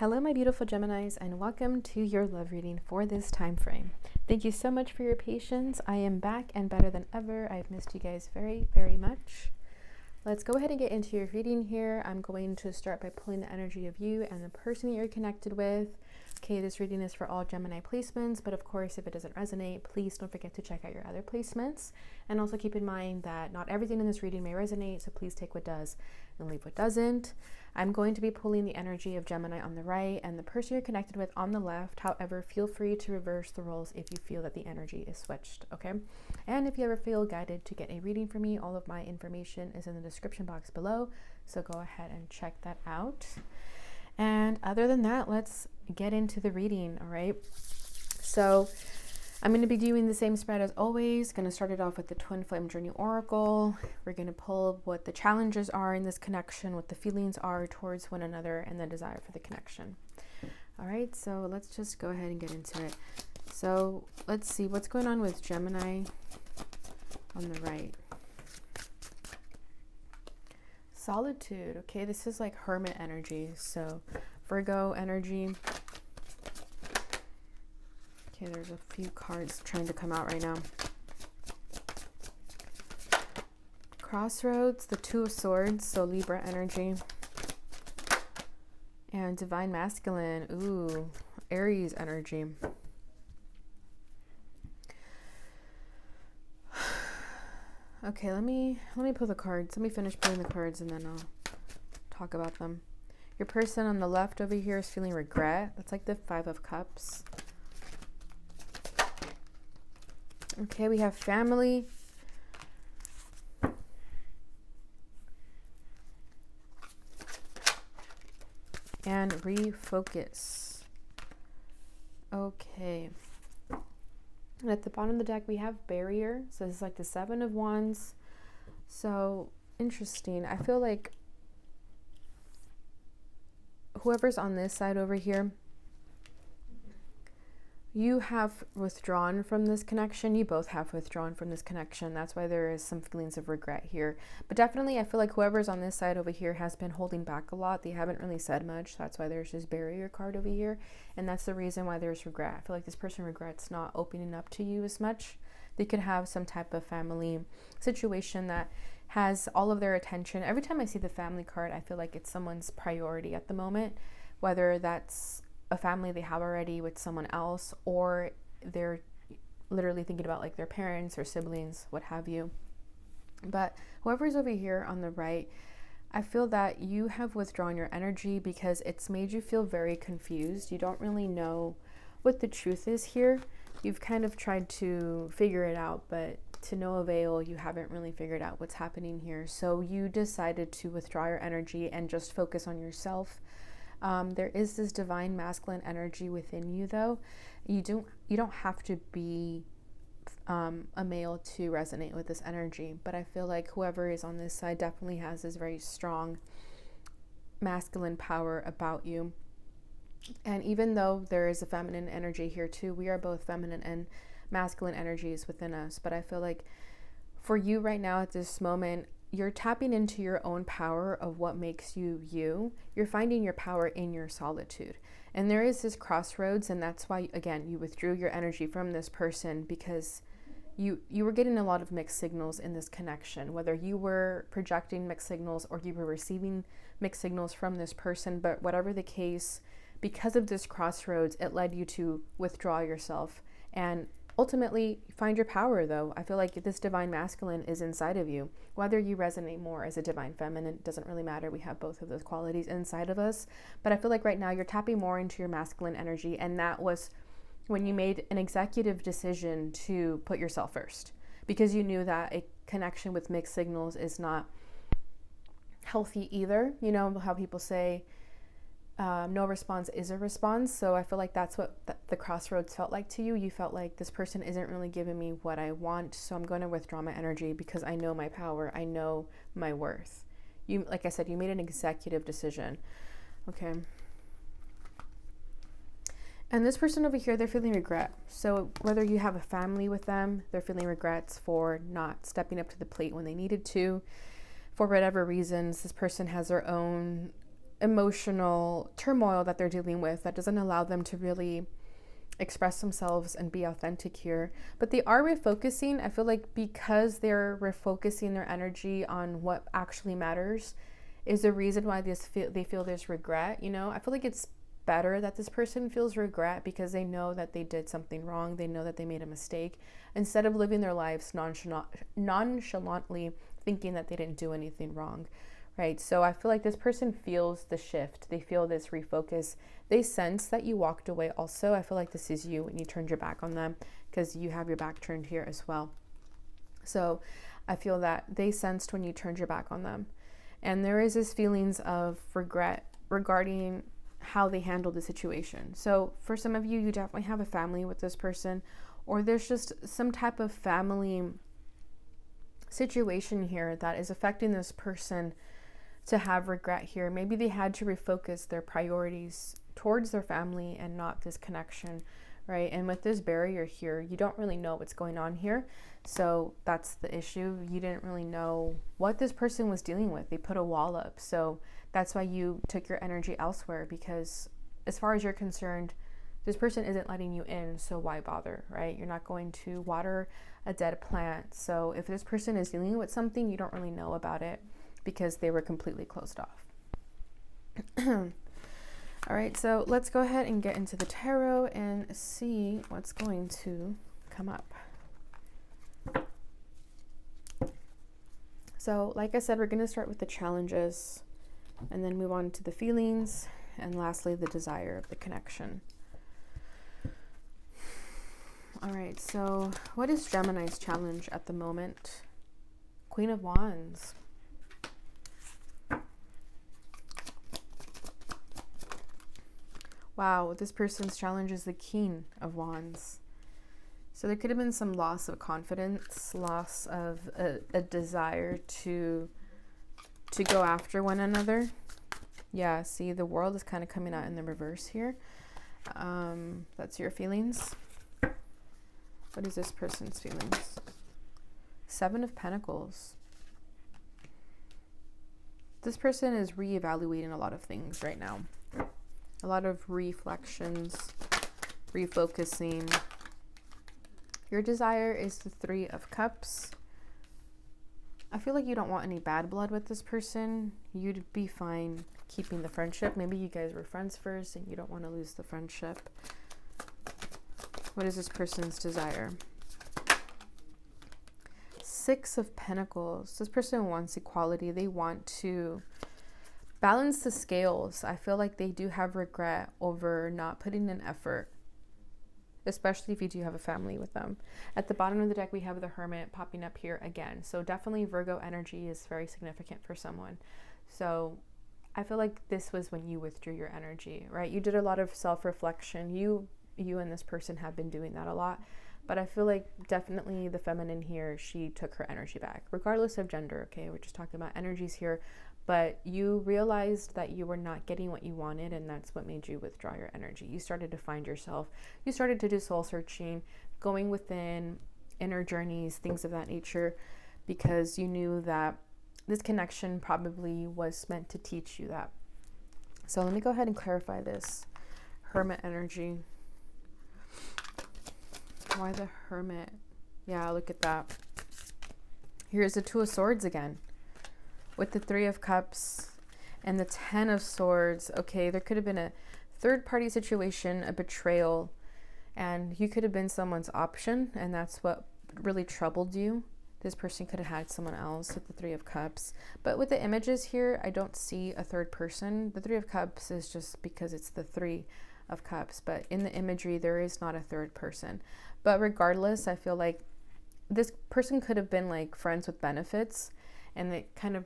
Hello, my beautiful Geminis, and welcome to your love reading for this time frame. Thank you so much for your patience. I am back and better than ever. I've missed you guys very, very much. Let's go ahead and get into your reading here. I'm going to start by pulling the energy of you and the person that you're connected with. Okay, this reading is for all Gemini placements, but of course, if it doesn't resonate, please don't forget to check out your other placements. And also keep in mind that not everything in this reading may resonate, so please take what does and leave what doesn't. I'm going to be pulling the energy of Gemini on the right and the person you're connected with on the left. However, feel free to reverse the roles if you feel that the energy is switched, okay? And if you ever feel guided to get a reading from me, all of my information is in the description box below, so go ahead and check that out. And other than that, let's get into the reading, all right? So I'm going to be doing the same spread as always. Going to start it off with the Twin Flame Journey Oracle. We're going to pull what the challenges are in this connection, what the feelings are towards one another, and the desire for the connection. All right, so let's just go ahead and get into it. So let's see what's going on with Gemini on the right. Solitude. Okay, this is like hermit energy. So Virgo energy. Okay, there's a few cards trying to come out right now. Crossroads, the Two of Swords, so Libra energy. And Divine Masculine, ooh, Aries energy. Okay, let me pull the cards. Let me finish pulling the cards and then I'll talk about them. Your person on the left over here is feeling regret. That's like the Five of Cups. Okay, we have family. And refocus. Okay. And at the bottom of the deck, we have barrier. So this is like the Seven of Wands. So interesting. I feel like whoever's on this side over here, you have withdrawn from this connection. You both have withdrawn from this connection. That's why there is some feelings of regret here. But definitely, I feel like whoever's on this side over here has been holding back a lot. They haven't really said much. That's why there's this barrier card over here. And that's the reason why there's regret. I feel like this person regrets not opening up to you as much. They could have some type of family situation that has all of their attention. Every time I see the family card, I feel like it's someone's priority at the moment, whether that's a family they have already with someone else, or they're literally thinking about like their parents or siblings, what have you. But whoever's over here on the right, I feel that you have withdrawn your energy because it's made you feel very confused. You don't really know what the truth is here. You've kind of tried to figure it out, but to no avail. You haven't really figured out what's happening here. So you decided to withdraw your energy and just focus on yourself. There is this divine masculine energy within you, though. You don't have to be a male to resonate with this energy, but I feel like whoever is on this side definitely has this very strong masculine power about you. And even though there is a feminine energy here too, we are both feminine and masculine energies within us. But I feel like for you right now at this moment, you're tapping into your own power of what makes you you. You're finding your power in your solitude. And there is this crossroads, and that's why, again, you withdrew your energy from this person because you were getting a lot of mixed signals in this connection, whether you were projecting mixed signals or you were receiving mixed signals from this person. But whatever the case, because of this crossroads, it led you to withdraw yourself and ultimately find your power. Though I feel like this divine masculine is inside of you. Whether you resonate more as a divine feminine, doesn't really matter. We have both of those qualities inside of us. But I feel like right now you're tapping more into your masculine energy, and that was when you made an executive decision to put yourself first, because you knew that a connection with mixed signals is not healthy either. You know how people say no response is a response. So I feel like that's what the crossroads felt like to you. You felt like this person isn't really giving me what I want, so I'm going to withdraw my energy because I know my power. I know my worth. You, like I said, you made an executive decision. Okay. And this person over here, they're feeling regret. So whether you have a family with them, they're feeling regrets for not stepping up to the plate when they needed to. For whatever reasons, this person has their own emotional turmoil that they're dealing with that doesn't allow them to really express themselves and be authentic here. But they are refocusing. I feel like because they're refocusing their energy on what actually matters is the reason why they feel this regret. You know, I feel like it's better that this person feels regret because they know that they did something wrong. They know that they made a mistake, instead of living their lives nonchalantly thinking that they didn't do anything wrong, right? So I feel like this person feels the shift. They feel this refocus. They sense that you walked away also. I feel like this is you when you turned your back on them, because you have your back turned here as well. So I feel that they sensed when you turned your back on them. And there is this feelings of regret regarding how they handled the situation. So for some of you, you definitely have a family with this person, or there's just some type of family situation here that is affecting this person to have regret here. Maybe they had to refocus their priorities towards their family and not this connection, right? And with this barrier here, you don't really know what's going on here. So that's the issue. You didn't really know what this person was dealing with. They put a wall up. So that's why you took your energy elsewhere, because as far as you're concerned, this person isn't letting you in, so why bother, right? You're not going to water a dead plant. So if this person is dealing with something, you don't really know about it because they were completely closed off. All right, so let's go ahead and get into the tarot and see what's going to come up. So like I said, we're going to start with the challenges and then move on to the feelings, and lastly, the desire of the connection. All right, so what is Gemini's challenge at the moment? Queen of Wands. Wow, this person's challenge is the King of Wands. So there could have been some loss of confidence, loss of a desire to go after one another. Yeah, see, the World is kind of coming out in the reverse here. That's your feelings. What is this person's feelings? Seven of Pentacles. This person is reevaluating a lot of things right now. A lot of reflections, refocusing. Your desire is the Three of Cups. I feel like you don't want any bad blood with this person. You'd be fine keeping the friendship. Maybe you guys were friends first and you don't want to lose the friendship. What is this person's desire? Six of Pentacles. This person wants equality. They want to balance the scales. I feel like they do have regret over not putting in effort, especially if you do have a family with them. At the bottom of the deck, we have the Hermit popping up here again. So definitely Virgo energy is very significant for someone. So I feel like this was when you withdrew your energy, right? You did a lot of self-reflection. You and this person have been doing that a lot. But I feel like definitely the feminine here, she took her energy back, regardless of gender, okay? We're just talking about energies here. But you realized that you were not getting what you wanted, and that's what made you withdraw your energy. You started to find yourself. You started to do soul searching, going within, inner journeys, things of that nature, because you knew that this connection probably was meant to teach you that. So let me go ahead and clarify this. Hermit energy. Why the Hermit? Yeah, look at that. Here's the Two of Swords again, with the Three of Cups and the Ten of Swords. Okay, there could have been a third-party situation, a betrayal, and you could have been someone's option, and that's what really troubled you. This person could have had someone else with the Three of Cups. But with the images here, I don't see a third person. The Three of Cups is just because it's the Three of Cups. But in the imagery, there is not a third person. But regardless, I feel like this person could have been like friends with benefits, and it kind of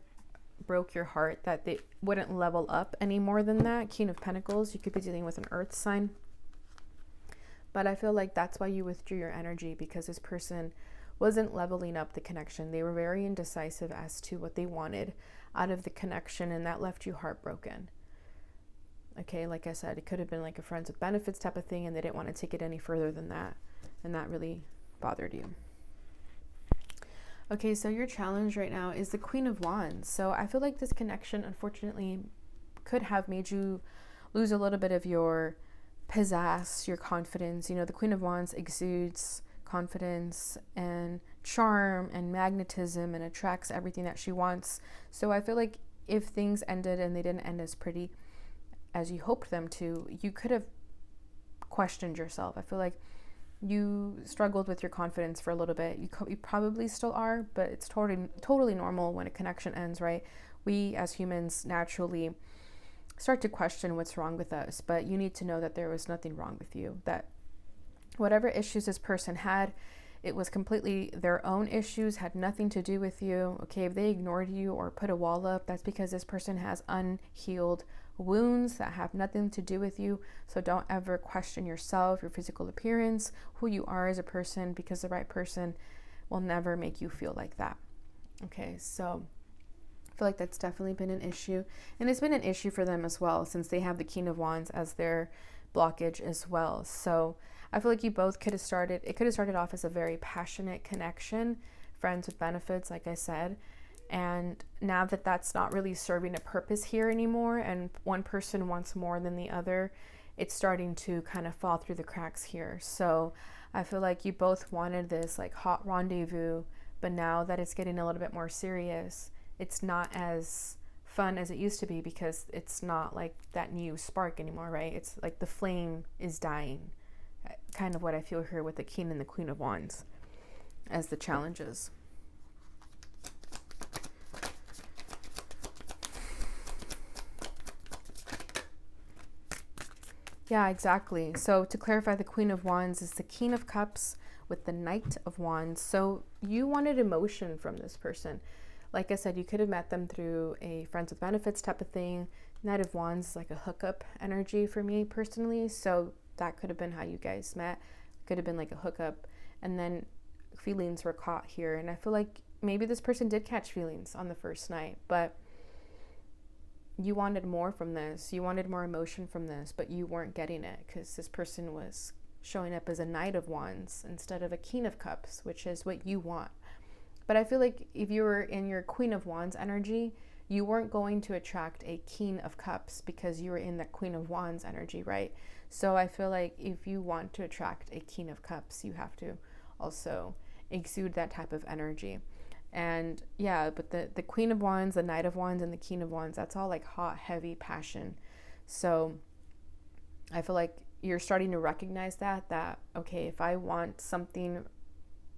broke your heart that they wouldn't level up any more than that. King of Pentacles, you could be dealing with an earth sign. But I feel like that's why you withdrew your energy, because this person wasn't leveling up the connection. They were very indecisive as to what they wanted out of the connection, and that left you heartbroken. Okay, like I said, it could have been like a friends with benefits type of thing, and they didn't want to take it any further than that, and that really bothered you. Okay, so your challenge right now is the Queen of Wands. So I feel like this connection, unfortunately, could have made you lose a little bit of your pizzazz, your confidence. You know, the Queen of Wands exudes confidence and charm and magnetism and attracts everything that she wants. So I feel like if things ended and they didn't end as pretty as you hoped them to, you could have questioned yourself. I feel like you struggled with your confidence for a little bit. You probably still are, but it's totally normal when a connection ends, right? We as humans naturally start to question what's wrong with us, but you need to know that there was nothing wrong with you, that whatever issues this person had, it was completely their own issues, had nothing to do with you. Okay, if they ignored you or put a wall up, that's because this person has unhealed wounds that have nothing to do with you. So don't ever question yourself, your physical appearance, who you are as a person, because the right person will never make you feel like that. Okay, so I feel like that's definitely been an issue, and it's been an issue for them as well, since they have the King of Wands as their blockage as well. So I feel like you both could have started off as a very passionate connection, friends with benefits, like I said. And now that that's not really serving a purpose here anymore, and one person wants more than the other, it's starting to kind of fall through the cracks here. So I feel like you both wanted this like hot rendezvous, but now that it's getting a little bit more serious, it's not as fun as it used to be, because it's not like that new spark anymore, right? It's like the flame is dying. Kind of what I feel here with the King and the Queen of Wands as the challenges. Yeah, exactly. So to clarify, the Queen of Wands is the King of Cups with the Knight of Wands. So you wanted emotion from this person. Like I said, you could have met them through a friends with benefits type of thing. Knight of Wands is like a hookup energy for me personally. So that could have been how you guys met. Could have been like a hookup, and then feelings were caught here. And I feel like maybe this person did catch feelings on the first night, but you wanted more from this. You wanted more emotion from this, but you weren't getting it because this person was showing up as a Knight of Wands instead of a King of Cups, which is what you want. But I feel like if you were in your Queen of Wands energy, you weren't going to attract a King of Cups because you were in the Queen of Wands energy, right? So I feel like if you want to attract a King of Cups, you have to also exude that type of energy. And yeah, but the Queen of Wands, the Knight of Wands, and the King of Wands, that's all like hot, heavy passion. So I feel like you're starting to recognize that, okay, if I want something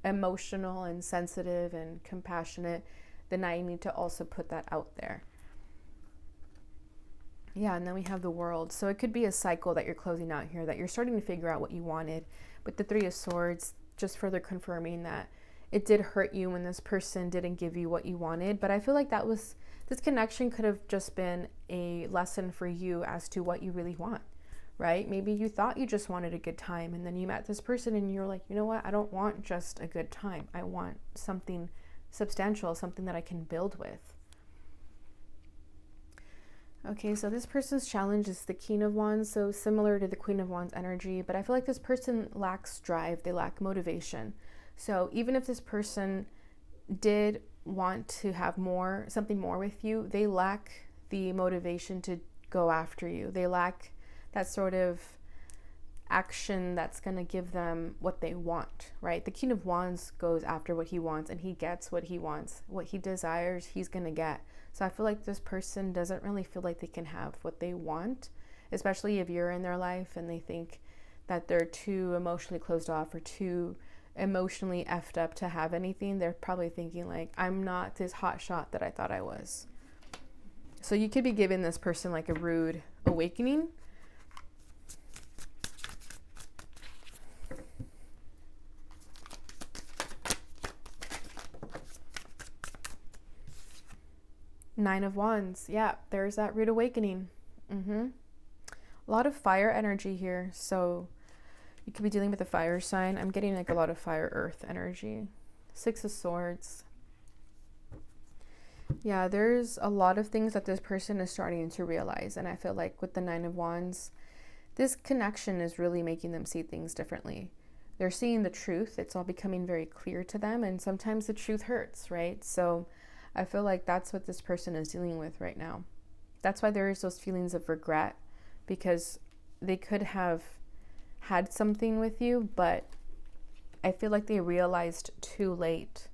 emotional and sensitive and compassionate, then I need to also put that out there. Yeah, and then we have the World. So it could be a cycle that you're closing out here, that you're starting to figure out what you wanted. With the Three of Swords, just further confirming that it did hurt you when this person didn't give you what you wanted. But I feel like this connection could have just been a lesson for you as to what you really want, right? Maybe you thought you just wanted a good time, and then you met this person and you're like, you know what? I don't want just a good time. I want something substantial, something that I can build with. Okay, so this person's challenge is the King of Wands, so similar to the Queen of Wands energy, but I feel like this person lacks drive, they lack motivation. So even if this person did want to have something more with you, they lack the motivation to go after you. They lack that sort of action that's going to give them what they want, right? The King of Wands goes after what he wants, and he gets what he wants. What he desires, he's going to get. So I feel like this person doesn't really feel like they can have what they want, especially if you're in their life and they think that they're too emotionally closed off or too emotionally effed up to have anything. They're probably thinking like, I'm not this hot shot that I thought I was. So you could be giving this person like a rude awakening. Nine of Wands. Yeah, there's that rude awakening. A lot of fire energy here. So you could be dealing with a fire sign. I'm getting like a lot of fire earth energy. Six of Swords. Yeah, there's a lot of things that this person is starting to realize. And I feel like with the Nine of Wands, this connection is really making them see things differently. They're seeing the truth. It's all becoming very clear to them. And sometimes the truth hurts, right? So I feel like that's what this person is dealing with right now. That's why there is those feelings of regret, because they could have had something with you, but I feel like they realized too late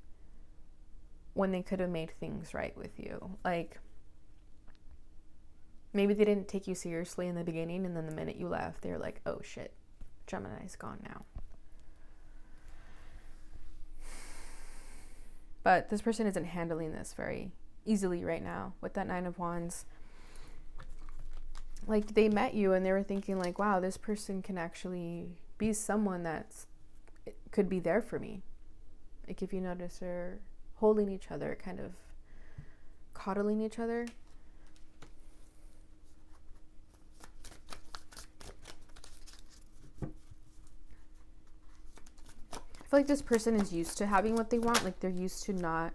when they could have made things right with you. Like, maybe they didn't take you seriously in the beginning, and then the minute you left, they're like, oh shit, Gemini's gone now. But this person isn't handling this very easily right now with that 9 of Wands. Like, they met you and they were thinking like, wow, this person can actually be someone that's could be there for me. Like, if you notice, they're holding each other, kind of coddling each other. I feel like this person is used to having what they want. Like, they're used to not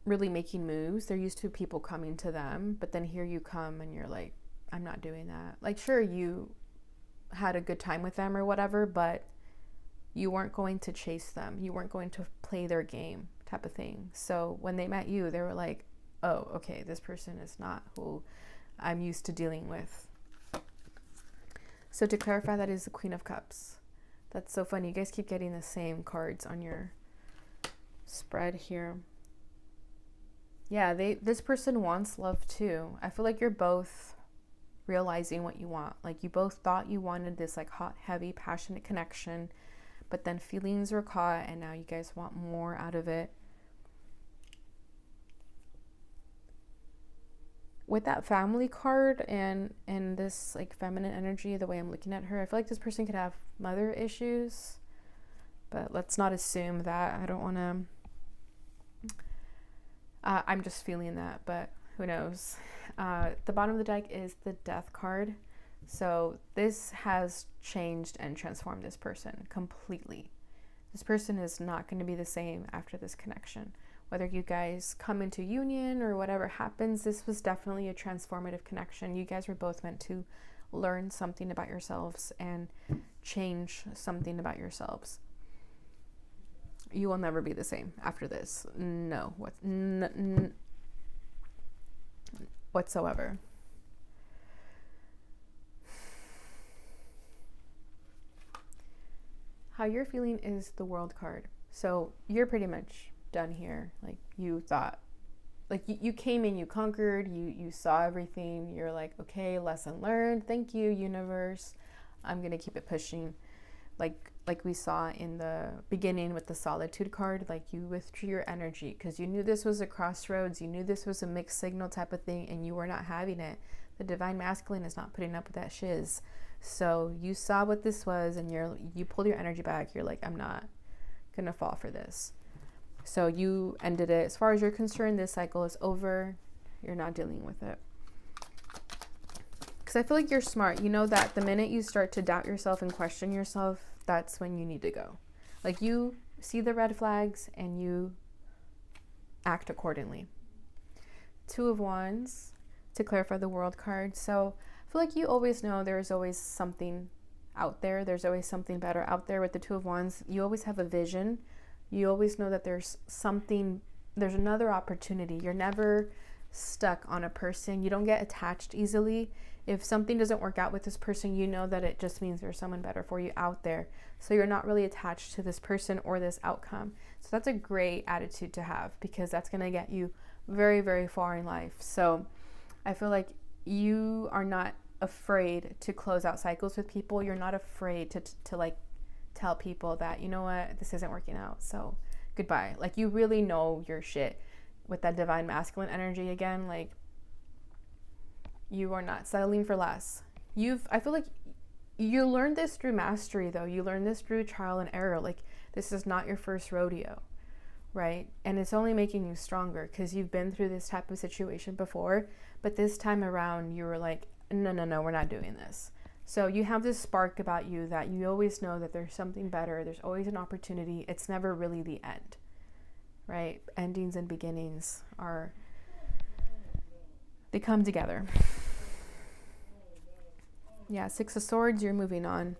really making moves. They're used to people coming to them, but then here you come and you're like, I'm not doing that. Like, sure, you had a good time with them or whatever, but you weren't going to chase them. You weren't going to play their game, type of thing. So when they met you, they were like, oh, okay, this person is not who I'm used to dealing with. So to clarify, that is the Queen of Cups. That's so funny. You guys keep getting the same cards on your spread here. Yeah, this person wants love too. I feel like you're both realizing what you want. Like, you both thought you wanted this like hot, heavy, passionate connection, but then feelings were caught and now you guys want more out of it. With that family card and this like feminine energy, the way I'm looking at her, I feel like this person could have mother issues, but let's not assume that. I don't want to, I'm just feeling that, but who knows. The bottom of the deck is the Death card. So this has changed and transformed this person completely. This person is not going to be the same after this connection. Whether you guys come into union or whatever happens, this was definitely a transformative connection. You guys were both meant to learn something about yourselves and change something about yourselves. You will never be the same after this. No, whatsoever. How you're feeling is the World card. So you're pretty much done here. Like, you thought, like you came in, you conquered, you saw everything. You're like, okay, lesson learned. Thank you, universe. I'm gonna keep it pushing. Like we saw in the beginning with the Solitude card, like you withdrew your energy because you knew this was a crossroads. You knew this was a mixed signal type of thing, and you were not having it. The Divine Masculine is not putting up with that shiz. So you saw what this was, and you pulled your energy back. You're like, I'm not gonna fall for this. So you ended it. As far as you're concerned, this cycle is over. You're not dealing with it. Because I feel like you're smart. You know that the minute you start to doubt yourself and question yourself, that's when you need to go. Like, you see the red flags and you act accordingly. 2 of Wands, to clarify the World card. So I feel like you always know there's always something out there. There's always something better out there with the 2 of Wands. You always have a vision. You always know that there's something, there's another opportunity. You're never stuck on a person. You don't get attached easily. If something doesn't work out with this person, you know that it just means there's someone better for you out there. So you're not really attached to this person or this outcome. So that's a great attitude to have, because that's going to get you very, very far in life. So I feel like you are not afraid to close out cycles with people. You're not afraid to like tell people that, you know what, this isn't working out, so goodbye. Like, you really know your shit with that Divine Masculine energy again. Like, you are not settling for less. I feel like you learned this through mastery, though. You learned this through trial and error. Like, this is not your first rodeo, right? And it's only making you stronger because you've been through this type of situation before. But this time around, you were like, no, we're not doing this. So you have this spark about you that you always know that there's something better. There's always an opportunity. It's never really the end, right? Endings and beginnings they come together. Yeah, 6 of Swords, you're moving on.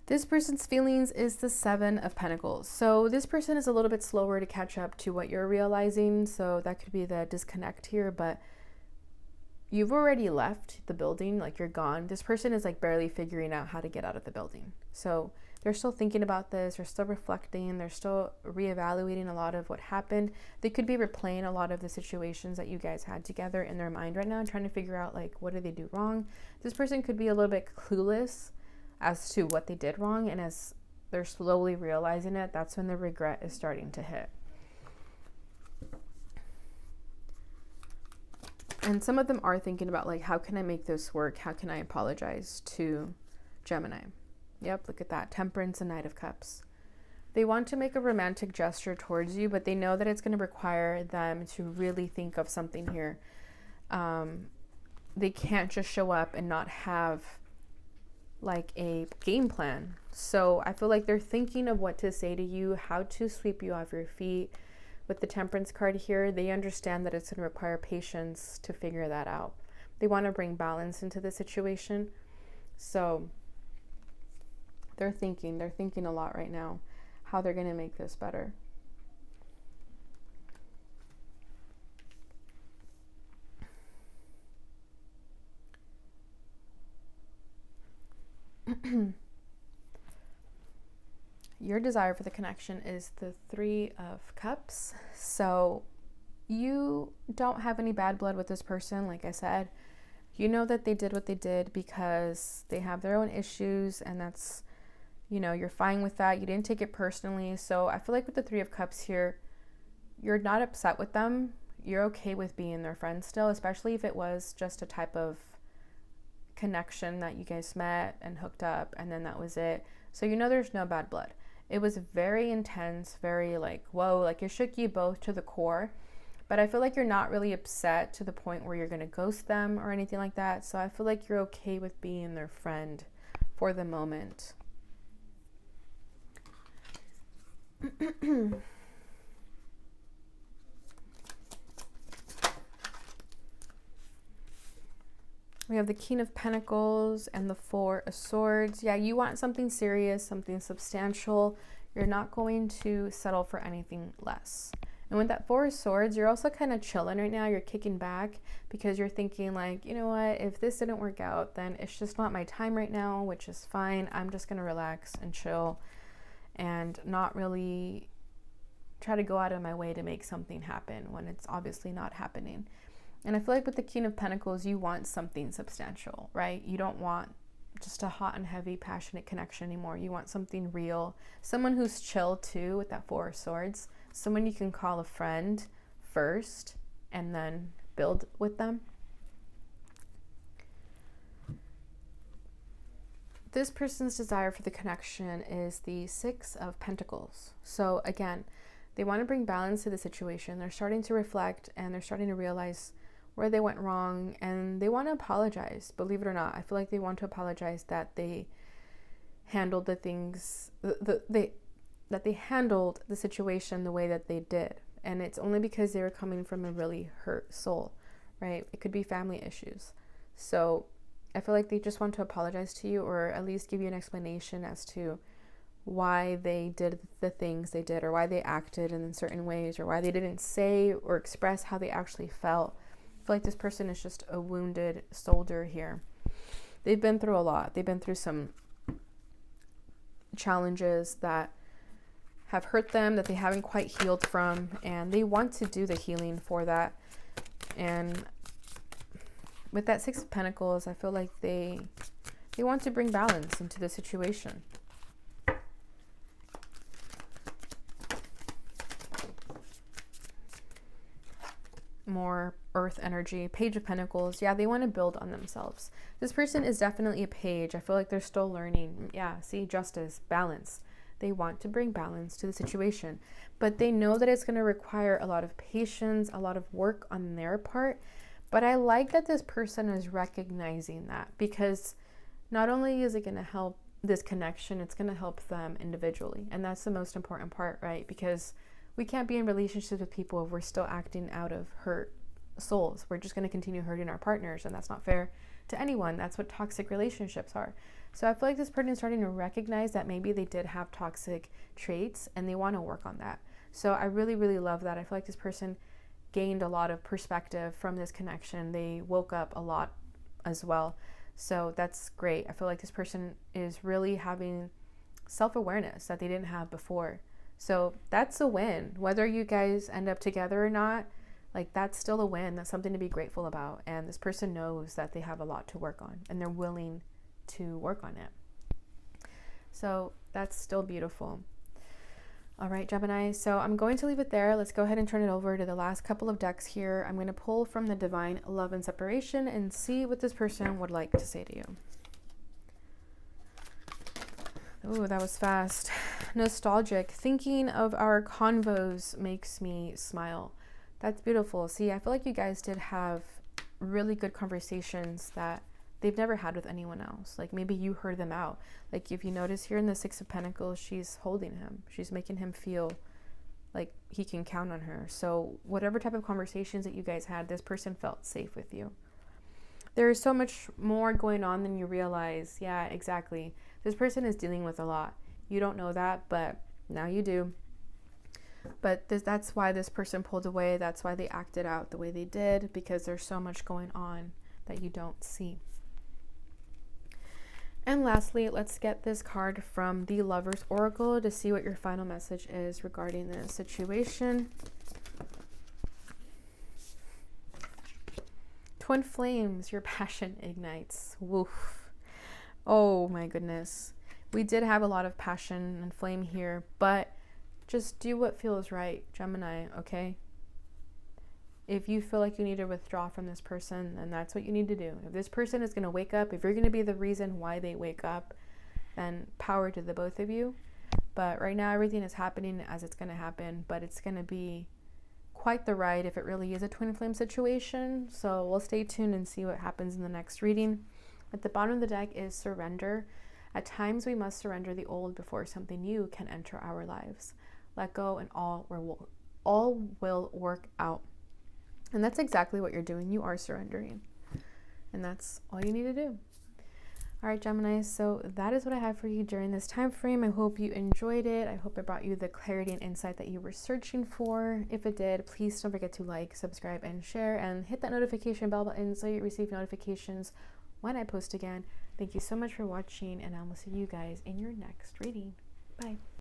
This person's feelings is the Seven of Pentacles. So this person is a little bit slower to catch up to what you're realizing. So that could be the disconnect here, but you've already left the building, like you're gone. This person is like barely figuring out how to get out of the building. So they're still thinking about this, they're still reflecting, they're still reevaluating a lot of what happened. They could be replaying a lot of the situations that you guys had together in their mind right now and trying to figure out like, what did they do wrong? This person could be a little bit clueless as to what they did wrong, and as they're slowly realizing it, that's when the regret is starting to hit. And some of them are thinking about like, how can I make this work? How can I apologize to Gemini? Yep, look at that. Temperance and Knight of Cups. They want to make a romantic gesture towards you, but they know that it's going to require them to really think of something here. They can't just show up and not have like a game plan. So I feel like they're thinking of what to say to you, how to sweep you off your feet. With the Temperance card here, they understand that it's going to require patience to figure that out. They want to bring balance into the situation. So they're thinking a lot right now, how they're going to make this better. Your desire for the connection is the Three of Cups. So you don't have any bad blood with this person. Like I said, you know that they did what they did because they have their own issues, and that's, you know, you're fine with that. You didn't take it personally. So I feel like with the Three of Cups here, you're not upset with them. You're okay with being their friend still, especially if it was just a type of connection that you guys met and hooked up and then that was it. So you know there's no bad blood. It was very intense, very like, whoa, like it shook you both to the core. But I feel like you're not really upset to the point where you're going to ghost them or anything like that. So I feel like you're okay with being their friend for the moment. We have the King of Pentacles and the Four of Swords. Yeah, you want something serious, something substantial. You're not going to settle for anything less. And with that Four of Swords, you're also kind of chilling right now. You're kicking back because you're thinking like, you know what, if this didn't work out, then it's just not my time right now, which is fine. I'm just going to relax and chill and not really try to go out of my way to make something happen when it's obviously not happening. And I feel like with the King of Pentacles, you want something substantial, right? You don't want just a hot and heavy, passionate connection anymore. You want something real. Someone who's chill too with that Four of Swords. Someone you can call a friend first and then build with them. This person's desire for the connection is the Six of Pentacles. So again, they want to bring balance to the situation. They're starting to reflect and they're starting to realize where they went wrong, and they want to apologize. Believe it or not, I feel like they want to apologize that they handled the things, that they handled the situation the way that they did. And it's only because they were coming from a really hurt soul, right? It could be family issues. So I feel like they just want to apologize to you, or at least give you an explanation as to why they did the things they did, or why they acted in certain ways, or why they didn't say or express how they actually felt. I feel like this person is just a wounded soldier here. They've been through a lot. They've been through some challenges that have hurt them, that they haven't quite healed from, and they want to do the healing for that. And with that Six of Pentacles, I feel like they want to bring balance into the situation. More earth energy. Page of Pentacles. Yeah, they want to build on themselves. This person is definitely a page. I feel like they're still learning. Yeah, see, justice, balance. They want to bring balance to the situation, but they know that it's going to require a lot of patience, a lot of work on their part. But I like that this person is recognizing that, because not only is it going to help this connection, it's going to help them individually. And that's the most important part, right? Because we can't be in relationships with people if we're still acting out of hurt souls. We're just going to continue hurting our partners, and that's not fair to anyone. That's what toxic relationships are. So I feel like this person is starting to recognize that maybe they did have toxic traits and they want to work on that. So I really, really love that. I feel like this person gained a lot of perspective from this connection. They woke up a lot as well. So that's great. I feel like this person is really having self-awareness that they didn't have before. So that's a win. Whether you guys end up together or not, like, that's still a win. That's something to be grateful about. And this person knows that they have a lot to work on and they're willing to work on it. So that's still beautiful. All right, Gemini. So I'm going to leave it there. Let's go ahead and turn it over to the last couple of decks here. I'm going to pull from the Divine Love and Separation and see what this person would like to say to you. Oh, that was fast. Nostalgic. Thinking of our convos makes me smile. That's beautiful. See, I feel like you guys did have really good conversations that they've never had with anyone else. Like, maybe you heard them out. Like, if you notice here in the Six of Pentacles, she's holding him. She's making him feel like he can count on her. So whatever type of conversations that you guys had, this person felt safe with you. There is so much more going on than you realize. Yeah, exactly. This person is dealing with a lot. You don't know that, but now you do. But that's why this person pulled away. That's why they acted out the way they did, because there's so much going on that you don't see. And lastly, let's get this card from the Lover's Oracle to see what your final message is regarding this situation. Twin flames, your passion ignites. Woof. Oh my goodness. We did have a lot of passion and flame here, but just do what feels right, Gemini, okay? If you feel like you need to withdraw from this person, then that's what you need to do. If this person is going to wake up, if you're going to be the reason why they wake up, then power to the both of you. But right now, everything is happening as it's going to happen, but it's going to be quite the ride if it really is a twin flame situation. So we'll stay tuned and see what happens in the next reading. At the bottom of the deck is surrender. At times, we must surrender the old before something new can enter our lives. Let go and all will work out. And that's exactly what you're doing. You are surrendering. And that's all you need to do. All right, Gemini, so that is what I have for you during this time frame. I hope you enjoyed it. I hope it brought you the clarity and insight that you were searching for. If it did, please don't forget to like, subscribe, and share, and hit that notification bell button so you receive notifications when I post again. Thank you so much for watching, and I will see you guys in your next reading. Bye.